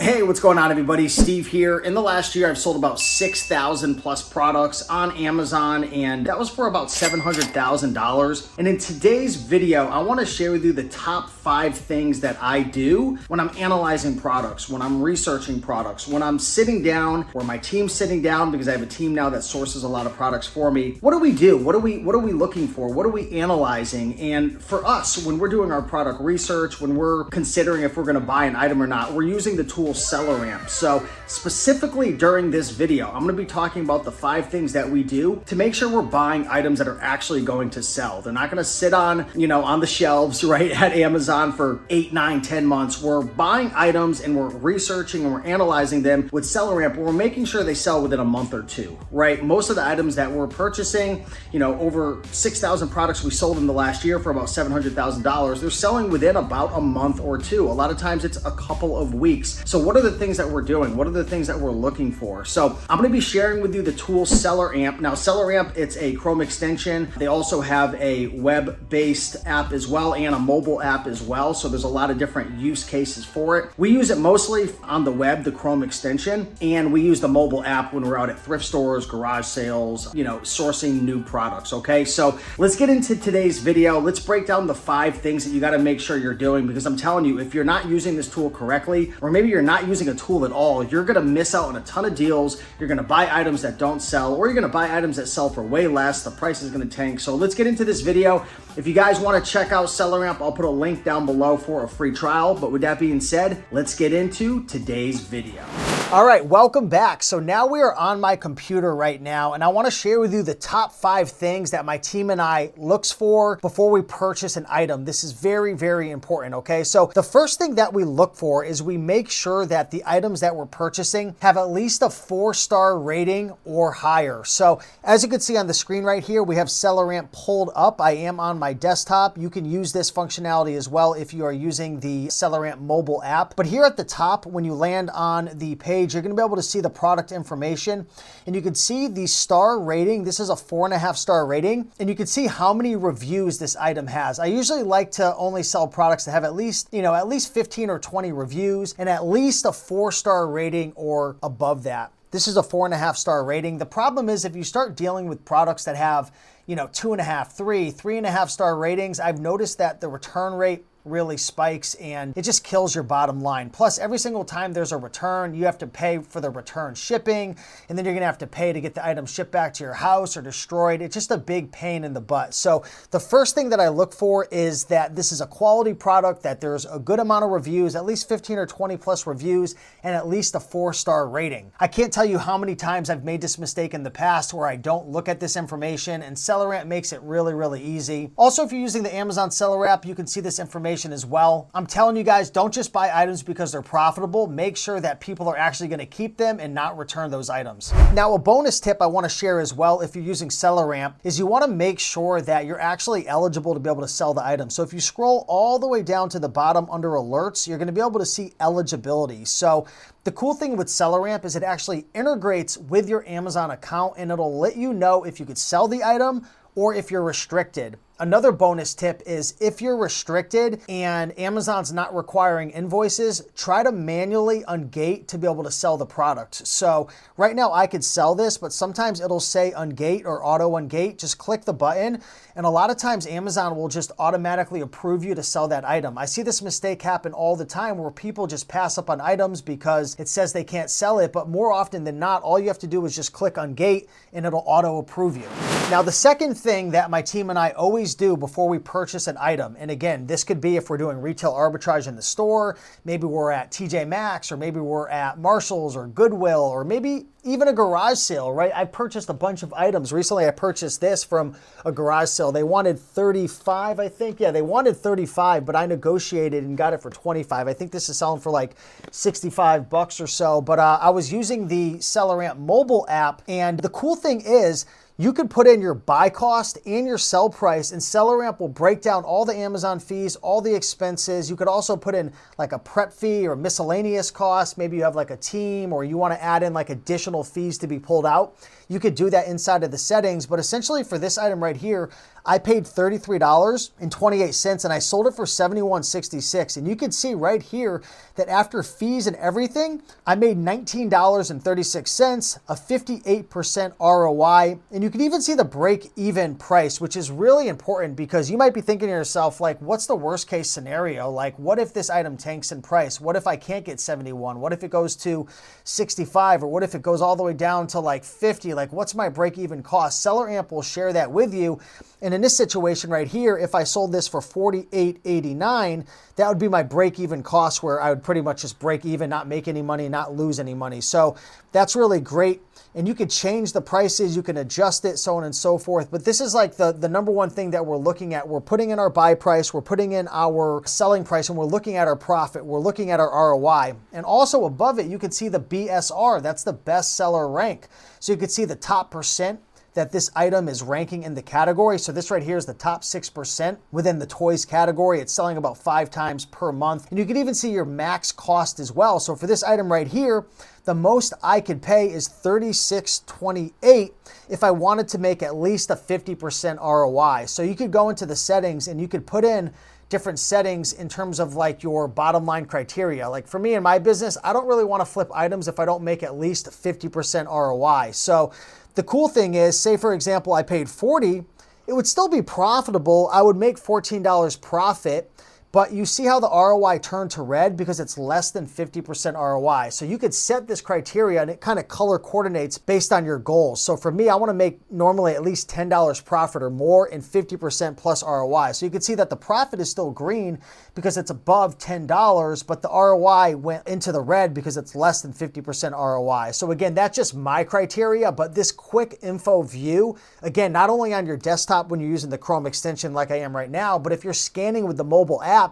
Hey, what's going on, everybody? Steve here. In the last year, I've sold about 6,000 plus products on Amazon, and that was for about $700,000. And in today's video, I want to share with you the top 5 things that I do when I'm analyzing products, when I'm researching products, when I'm sitting down, or my team's sitting down, because I have a team now that sources a lot of products for me. What do we do? What are we looking for? What are we analyzing? And for us, when we're doing our product research, when we're considering if we're going to buy an item or not, we're using the tool SellerAmp. So specifically during this video, I'm going to be talking about the 5 things that we do to make sure we're buying items that are actually going to sell. They're not going to sit on, on the shelves, right, at Amazon for 8, 9, 10 months. We're buying items and we're researching and we're analyzing them with SellerAmp. We're making sure they sell within a month or 2, right? Most of the items that we're purchasing, over 6,000 products we sold in the last year for about $700,000, they're selling within about a month or 2. A lot of times it's a couple of weeks. So what are the things that we're doing? What are the things that we're looking for? So I'm going to be sharing with you the tool SellerAmp. Now, SellerAmp, it's a Chrome extension. They also have a web-based app as well and a mobile app as well. So there's a lot of different use cases for it. We use it mostly on the web, the Chrome extension, and we use the mobile app when we're out at thrift stores, garage sales, sourcing new products. Okay, so let's get into today's video. Let's break down the 5 things that you got to make sure you're doing, because I'm telling you, if you're not using this tool correctly, or maybe you're not using a tool at all, you're going to miss out on a ton of deals. You're going to buy items that don't sell, or you're going to buy items that sell for way less. The price is going to tank. So let's get into this video. If you guys want to check out SellerAmp, I'll put a link down below for a free trial. But with that being said, let's get into today's video. All right, welcome back. So now we are on my computer right now, and I want to share with you the top 5 things that my team and I looks for before we purchase an item. This is very, very important, okay? So the first thing that we look for is we make sure that the items that we're purchasing have at least a 4-star rating or higher. So as you can see on the screen right here, we have SellerAmp pulled up. I am on my desktop. You can use this functionality as well if you are using the SellerAmp mobile app. But here at the top, when you land on the page, you're going to be able to see the product information, and you can see the star rating. This is a 4.5 star rating, and you can see how many reviews this item has. I usually like to only sell products that have at least 15 or 20 reviews and at least a 4-star rating or above that. This is a 4.5 star rating. The problem is if you start dealing with products that have 2.5, 3, 3.5 star ratings, I've noticed that the return rate really spikes and it just kills your bottom line. Plus, every single time there's a return, you have to pay for the return shipping, and then you're gonna have to pay to get the item shipped back to your house or destroyed. It's just a big pain in the butt. So the first thing that I look for is that this is a quality product, that there's a good amount of reviews, at least 15 or 20 plus reviews, and at least a 4-star rating. I can't tell you how many times I've made this mistake in the past where I don't look at this information, and SellerAmp makes it really, really easy. Also, if you're using the Amazon Seller app, you can see this information as well. I'm telling you guys, don't just buy items because they're profitable. Make sure that people are actually going to keep them and not return those items. Now, a bonus tip I want to share as well, if you're using SellerAmp, is you want to make sure that you're actually eligible to be able to sell the item. So if you scroll all the way down to the bottom under alerts, you're going to be able to see eligibility. So the cool thing with SellerAmp is it actually integrates with your Amazon account, and it'll let you know if you could sell the item or if you're restricted. Another bonus tip is if you're restricted and Amazon's not requiring invoices, try to manually ungate to be able to sell the product. So right now I could sell this, but sometimes it'll say ungate or auto ungate. Just click the button, and a lot of times Amazon will just automatically approve you to sell that item. I see this mistake happen all the time where people just pass up on items because it says they can't sell it, but more often than not, all you have to do is just click ungate and it'll auto approve you. Now, the second thing that my team and I always do before we purchase an item, and again, this could be if we're doing retail arbitrage in the store, maybe we're at TJ Maxx, or maybe we're at Marshall's or Goodwill, or maybe even a garage sale, right? I purchased a bunch of items. Recently, I purchased this from a garage sale. They wanted 35, I think. Yeah, they wanted 35, but I negotiated and got it for 25. I think this is selling for like 65 bucks or so, but I was using the SellerAmp mobile app, and the cool thing is you could put in your buy cost and your sell price, and SellerAmp will break down all the Amazon fees, all the expenses. You could also put in like a prep fee or miscellaneous costs. Maybe you have like a team, or you want to add in like additional fees to be pulled out. You could do that inside of the settings, but essentially for this item right here, I paid $33.28 and I sold it for $71.66. And you can see right here that after fees and everything, I made $19.36, a 58% ROI. And you can even see the break-even price, which is really important because you might be thinking to yourself, like, what's the worst case scenario? Like, what if this item tanks in price? What if I can't get 71? What if it goes to 65? Or what if it goes all the way down to like 50? Like, what's my break-even cost? SellerAmp will share that with you. And in this situation right here, if I sold this for $48.89, that would be my break-even cost, where I would pretty much just break even, not make any money, not lose any money. So that's really great. And you could change the prices, you can adjust it, so on and so forth. But this is like the number one thing that we're looking at. We're putting in our buy price, we're putting in our selling price, and we're looking at our profit, we're looking at our ROI. And also above it, you can see the BSR, that's the best seller rank. So you can see the top percent that this item is ranking in the category. So this right here is the top 6% within the toys category. It's selling about 5 times per month. And you can even see your max cost as well. So for this item right here, the most I could pay is $36.28 if I wanted to make at least a 50% ROI. So you could go into the settings and you could put in different settings in terms of like your bottom line criteria. Like for me in my business, I don't really want to flip items if I don't make at least 50% ROI. So the cool thing is, say for example, I paid $40, it would still be profitable. I would make $14 profit, but you see how the ROI turned to red because it's less than 50% ROI. So you could set this criteria and it kind of color coordinates based on your goals. So for me, I want to make normally at least $10 profit or more and 50% plus ROI. So you can see that the profit is still green because it's above $10, but the ROI went into the red because it's less than 50% ROI. So again, that's just my criteria, but this quick info view, again, not only on your desktop when you're using the Chrome extension like I am right now, but if you're scanning with the mobile app,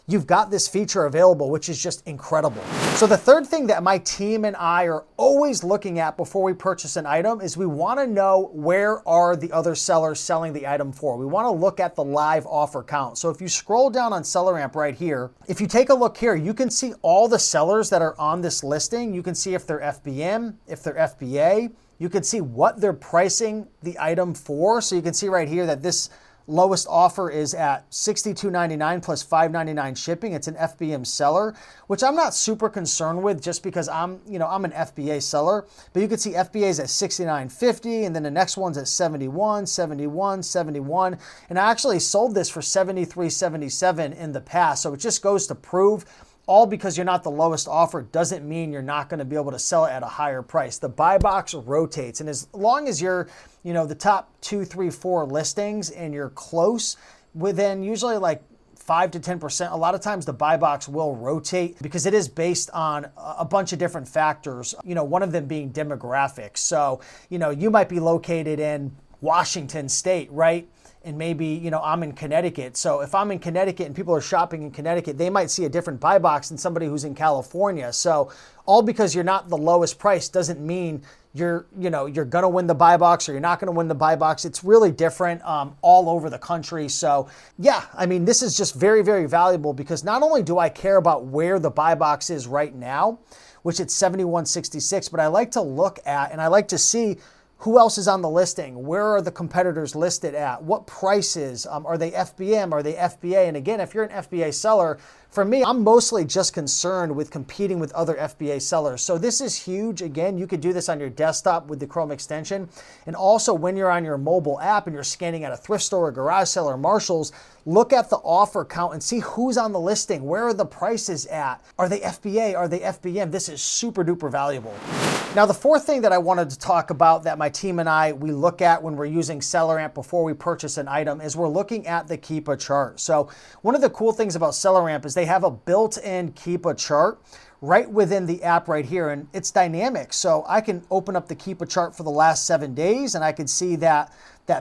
you've got this feature available, which is just incredible. So the third thing that my team and I are always looking at before we purchase an item is we want to know where are the other sellers selling the item for. We want to look at the live offer count. So if you scroll down on SellerAmp right here, if you take a look here, you can see all the sellers that are on this listing. You can see if they're FBM, if they're FBA. You can see what they're pricing the item for. So you can see right here that this lowest offer is at $62.99 plus $5.99 shipping. It's an FBM seller, which I'm not super concerned with just because I'm an FBA seller. But you can see FBA is at $69.50, and then the next one's at $71, $71, $71. And I actually sold this for $73.77 in the past. So it just goes to prove, all because you're not the lowest offer doesn't mean you're not going to be able to sell it at a higher price. The buy box rotates, and as long as you're, the top 2, 3, 4 listings and you're close within usually like 5 to 10%, a lot of times the buy box will rotate because it is based on a bunch of different factors, one of them being demographics. So, you might be located in Washington State, right? And maybe, I'm in Connecticut. So if I'm in Connecticut and people are shopping in Connecticut, they might see a different buy box than somebody who's in California. So all because you're not the lowest price doesn't mean you're going to win the buy box or you're not going to win the buy box. It's really different all over the country. So yeah, this is just very, very valuable because not only do I care about where the buy box is right now, which it's 71.66, but I like to look at and I like to see who else is on the listing? Where are the competitors listed at? What prices? Are they FBM? Are they FBA? And again, if you're an FBA seller, for me, I'm mostly just concerned with competing with other FBA sellers. So this is huge. Again, you could do this on your desktop with the Chrome extension. And also when you're on your mobile app and you're scanning at a thrift store, a garage sale, or Marshall's, look at the offer count and see who's on the listing. Where are the prices at? Are they FBA? Are they FBM? This is super duper valuable. Now, the fourth thing that I wanted to talk about that my team and we look at when we're using SellerAmp before we purchase an item is we're looking at the Keepa Chart. So one of the cool things about SellerAmp is they have a built-in Keepa Chart right within the app right here, and it's dynamic. So I can open up the Keepa Chart for the last 7 days, and I can see that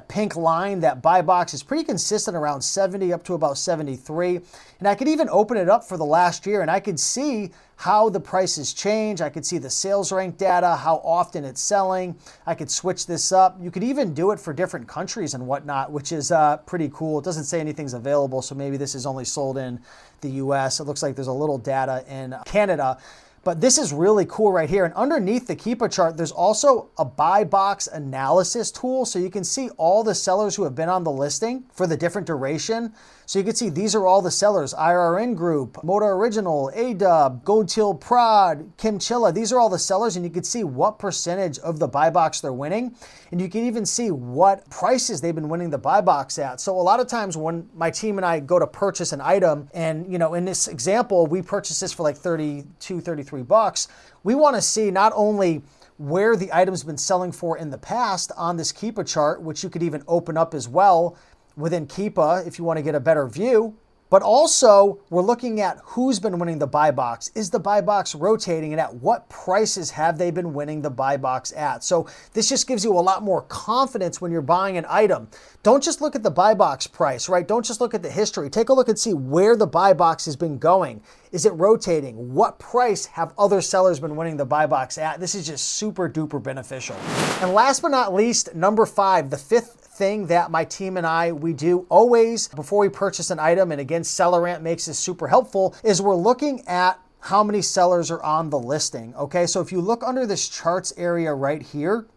pink line, that buy box is pretty consistent around 70 up to about 73. And I could even open it up for the last year and I could see how the prices change. I could see the sales rank data, how often it's selling. I could switch this up. You could even do it for different countries and whatnot, which is pretty cool. It doesn't say anything's available, so maybe this is only sold in the US. It looks like there's a little data in Canada. But this is really cool right here. And underneath the Keepa chart, there's also a buy box analysis tool. So you can see all the sellers who have been on the listing for the different duration. So you can see these are all the sellers: IRN Group, Moda Original, A-Dub, Gold Teal Prod, Kim Chilla. These are all the sellers, and you can see what percentage of the buy box they're winning. And you can even see what prices they've been winning the buy box at. So a lot of times when my team and I go to purchase an item, and in this example, we purchased this for like 32, 33 bucks. We want to see not only where the item's been selling for in the past on this Keepa chart, which you could even open up as well within Keepa if you want to get a better view, but also we're looking at who's been winning the buy box. Is the buy box rotating, and at what prices have they been winning the buy box at? So this just gives you a lot more confidence when you're buying an item. Don't just look at the buy box price, right? Don't just look at the history. Take a look and see where the buy box has been going. Is it rotating? What price have other sellers been winning the buy box at? This is just super duper beneficial. And last but not least, number 5, the fifth thing that my team and we do always before we purchase an item, and again, SellerAmp makes this super helpful, is we're looking at how many sellers are on the listing. Okay, so if you look under this charts area right here,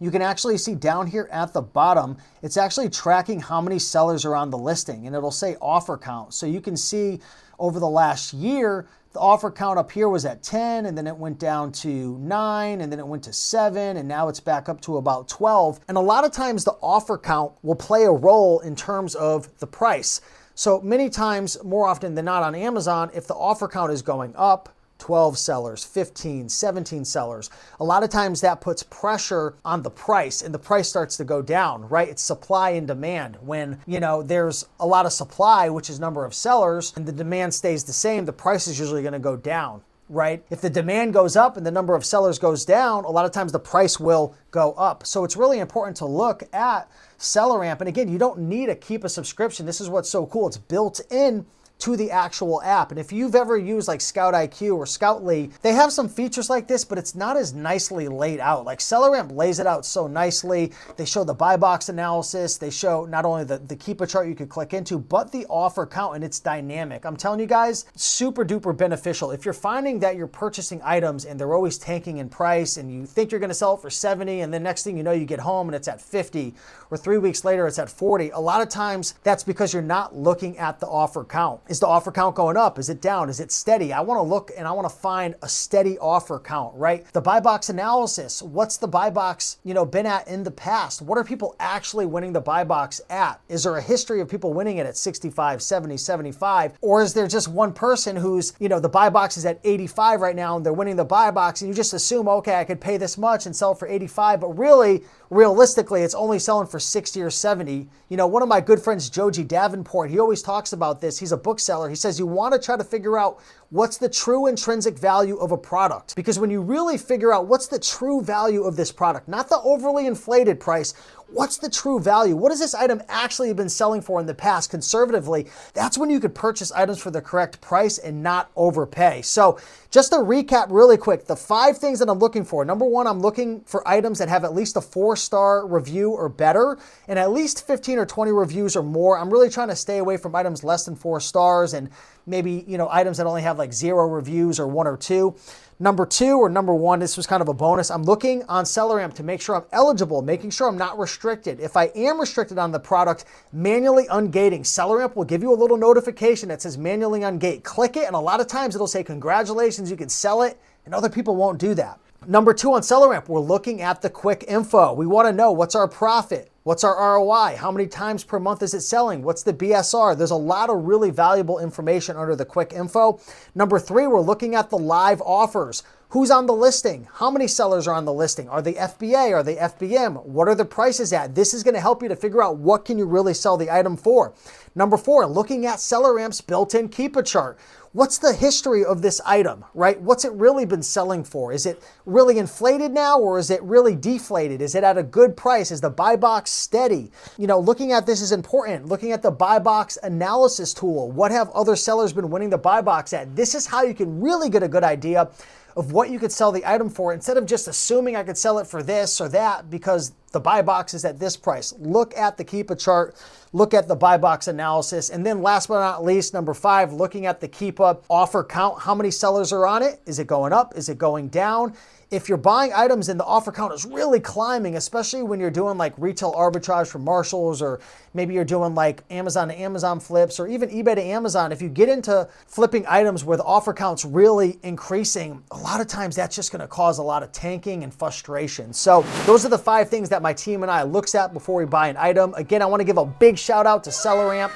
you can actually see down here at the bottom, it's actually tracking how many sellers are on the listing, and it'll say offer count. So you can see over the last year, the offer count up here was at 10, and then it went down to 9, and then it went to 7, and now it's back up to about 12. And a lot of times the offer count will play a role in terms of the price. So many times, more often than not on Amazon, if the offer count is going up, 12 sellers, 15, 17 sellers. A lot of times that puts pressure on the price, and the price starts to go down, right? It's supply and demand. When, there's a lot of supply, which is number of sellers, and the demand stays the same, the price is usually going to go down, right? If the demand goes up and the number of sellers goes down, a lot of times the price will go up. So it's really important to look at SellerAmp. And again, you don't need a Keepa subscription. This is what's so cool. It's built in to the actual app. And if you've ever used like Scout IQ or Scoutly, they have some features like this, but it's not as nicely laid out. Like SellerAmp lays it out so nicely. They show the buy box analysis. They show not only the Keepa chart you could click into, but the offer count, and it's dynamic. I'm telling you guys, super duper beneficial. If you're finding that you're purchasing items and they're always tanking in price, and you think you're gonna sell it for 70, and then next thing you know, you get home and it's at 50, or 3 weeks later it's at 40, a lot of times that's because you're not looking at the offer count. Is the offer count going up? Is it down? Is it steady? I want to look and I want to find a steady offer count, right? The buy box analysis. What's the buy box, been at in the past? What are people actually winning the buy box at? Is there a history of people winning it at 65, 70, 75? Or is there just one person who's, the buy box is at 85 right now and they're winning the buy box, and you just assume, okay, I could pay this much and sell it for 85, but really, realistically, it's only selling for 60 or 70. One of my good friends, Joji Davenport, he always talks about this. He's a bookseller. He says you want to try to figure out what's the true intrinsic value of a product. Because when you really figure out what's the true value of this product, not the overly inflated price, what's the true value? What has this item actually been selling for in the past conservatively? That's when you could purchase items for the correct price and not overpay. So just to recap really quick, the 5 things that I'm looking for. Number 1, I'm looking for items that have at least a 4-star review or better, and at least 15 or 20 reviews or more. I'm really trying to stay away from items less than 4 stars, and maybe, items that only have like 0 reviews or 1 or 2. Number 2, or number 1, this was kind of a bonus. I'm looking on SellerAmp to make sure I'm eligible, making sure I'm not restricted. If I am restricted on the product, manually ungating. SellerAmp will give you a little notification that says manually ungate. Click it, and a lot of times it'll say, congratulations, you can sell it, and other people won't do that. Number 2 on SellerAmp, we're looking at the quick info. We want to know what's our profit, what's our ROI, how many times per month is it selling, what's the BSR. There's a lot of really valuable information under the quick info. Number 3, we're looking at the live offers. Who's on the listing? How many sellers are on the listing? Are they FBA? Are they FBM? What are the prices at? This is going to help you to figure out what can you really sell the item for. Number 4, looking at SellerAmp's built-in Keepa chart. What's the history of this item, right? What's it really been selling for? Is it really inflated now, or is it really deflated? Is it at a good price? Is the buy box steady? Looking at this is important. Looking at the buy box analysis tool. What have other sellers been winning the buy box at? This is how you can really get a good idea of what you could sell the item for, instead of just assuming I could sell it for this or that, because the buy box is at this price. Look at the Keepa chart, look at the buy box analysis. And then last but not least, number 5, looking at the Keepa offer count. How many sellers are on it? Is it going up? Is it going down? If you're buying items and the offer count is really climbing, especially when you're doing like retail arbitrage for Marshalls, or maybe you're doing like Amazon to Amazon flips, or even eBay to Amazon, if you get into flipping items where the offer count's really increasing, a lot of times that's just gonna cause a lot of tanking and frustration. So those are the 5 things that my team and I looks at before we buy an item. Again, I wanna give a big shout out to SellerAmp.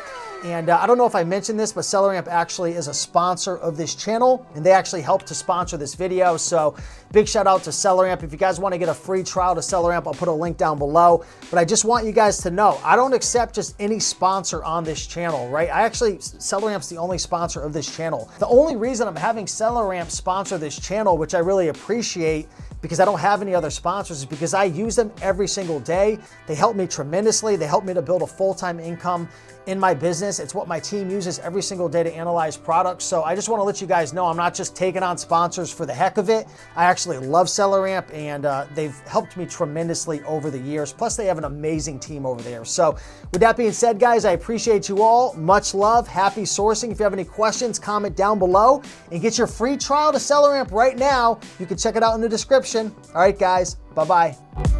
And I don't know if I mentioned this, but SellerAmp actually is a sponsor of this channel, and they actually helped to sponsor this video. So big shout out to SellerAmp. If you guys want to get a free trial to SellerAmp, I'll put a link down below. But I just want you guys to know, I don't accept just any sponsor on this channel, right? SellerAmp's the only sponsor of this channel. The only reason I'm having SellerAmp sponsor this channel, which I really appreciate, because I don't have any other sponsors, is because I use them every single day. They help me tremendously. They help me to build a full-time income in my business. It's what my team uses every single day to analyze products. So I just want to let you guys know I'm not just taking on sponsors for the heck of it. I actually love SellerAmp, and they've helped me tremendously over the years. Plus they have an amazing team over there. So with that being said, guys, I appreciate you all. Much love, happy sourcing. If you have any questions, comment down below and get your free trial to SellerAmp right now. You can check it out in the description. All right, guys, bye-bye.